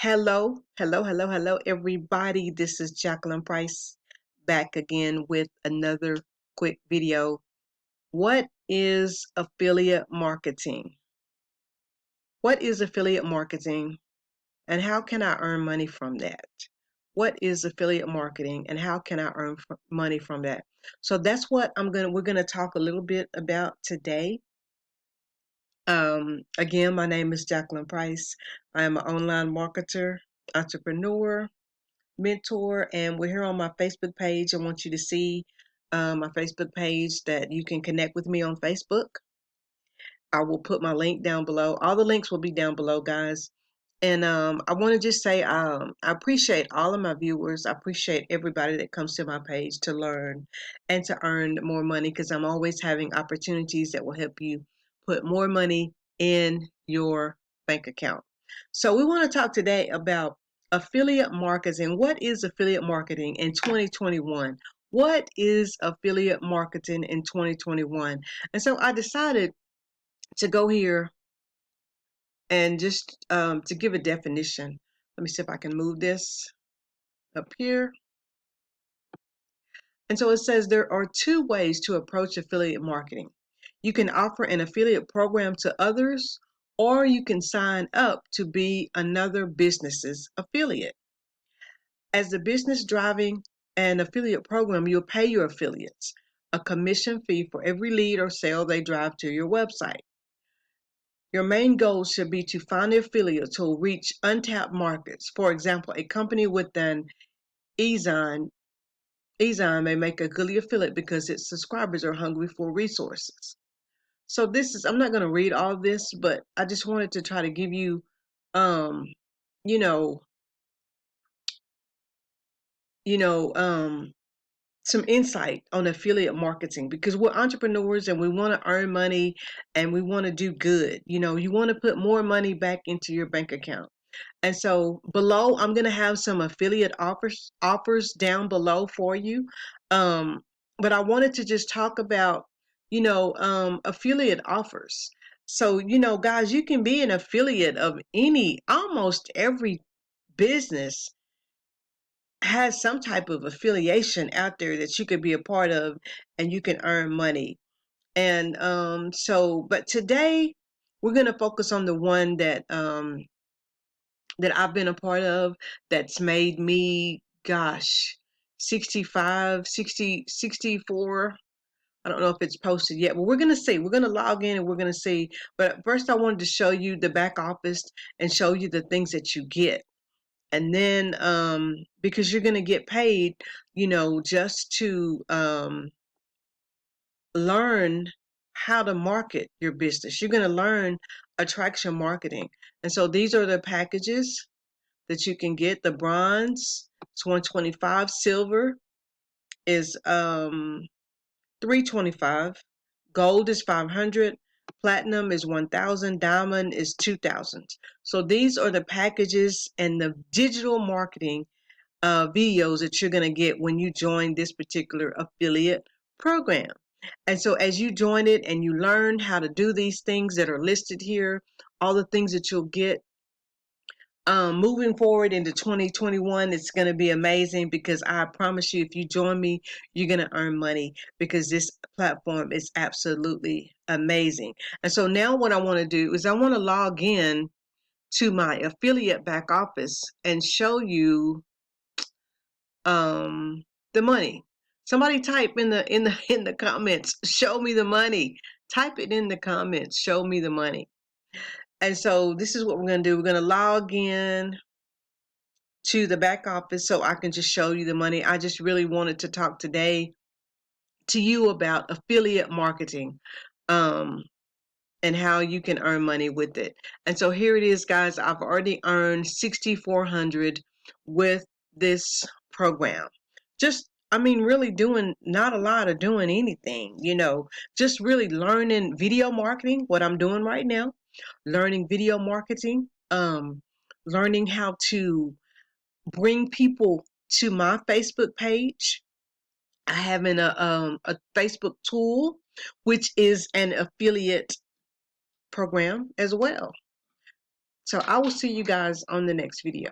Hello, everybody. This is Jacqueline Price back again with another quick video. What is affiliate marketing? What is affiliate marketing and how can I earn money from that? What is affiliate marketing and how can I earn money from that? So that's what we're going to talk a little bit about today. Again, my name is Jacqueline Price. I am an online marketer, entrepreneur, mentor, and we're here on my Facebook page. I want you to see my Facebook page that you can connect with me on Facebook. I will put my link down below. All the links will be down below, guys. And I want to just say I appreciate all of my viewers. I appreciate everybody that comes to my page to learn and to earn more money, because I'm always having opportunities that will help you put more money in your bank account. So we want to talk today about affiliate marketing. What is affiliate marketing in 2021? What is affiliate marketing in 2021? And so I decided to go here and just to give a definition. Let me see if I can move this up here. And so it says there are two ways to approach affiliate marketing. You can offer an affiliate program to others, or you can sign up to be another business's affiliate. As the business driving an affiliate program, you'll pay your affiliates a commission fee for every lead or sale they drive to your website. Your main goal should be to find affiliates who will reach untapped markets. For example, a company with an e-sign may make a good affiliate because its subscribers are hungry for resources. So I'm not going to read all of this, but I just wanted to try to give you, um, you know, you know, some insight on affiliate marketing, because we're entrepreneurs and we want to earn money and we want to do good. You want to put more money back into your bank account. And so below, I'm going to have some affiliate offers down below for you. But I wanted to just talk about, affiliate offers. So, guys, you can be an affiliate of almost every business has some type of affiliation out there that you could be a part of and you can earn money. And but today we're going to focus on the one that I've been a part of that's made me, gosh, 65, 60, 64. I don't know if it's posted yet, but we're going to see. We're going to log in and we're going to see. But first, I wanted to show you the back office and show you the things that you get. And then because you're going to get paid, just to learn how to market your business. You're going to learn attraction marketing. And so these are the packages that you can get. The bronze is $125, silver is $325, gold is $500, platinum is $1,000, diamond is $2,000. So these are the packages and the digital marketing videos that you're going to get when you join this particular affiliate program. And so as you join it and you learn how to do these things that are listed here, all the things that you'll get, moving forward into 2021, it's going to be amazing, because I promise you, if you join me, you're going to earn money, because this platform is absolutely amazing. And so now what I want to do is I want to log in to my affiliate back office and show you the money. Somebody type in the comments, show me the money. Type it in the comments, show me the money. And so this is what we're going to do. We're going to log in to the back office so I can just show you the money. I just really wanted to talk today to you about affiliate marketing, and how you can earn money with it. And so here it is, guys. I've already earned $6,400 with this program. Really doing not a lot of doing anything, just really learning video marketing, what I'm doing right now, learning video marketing, learning how to bring people to my Facebook page. I have a Facebook tool, which is an affiliate program as well. So I will see you guys on the next video.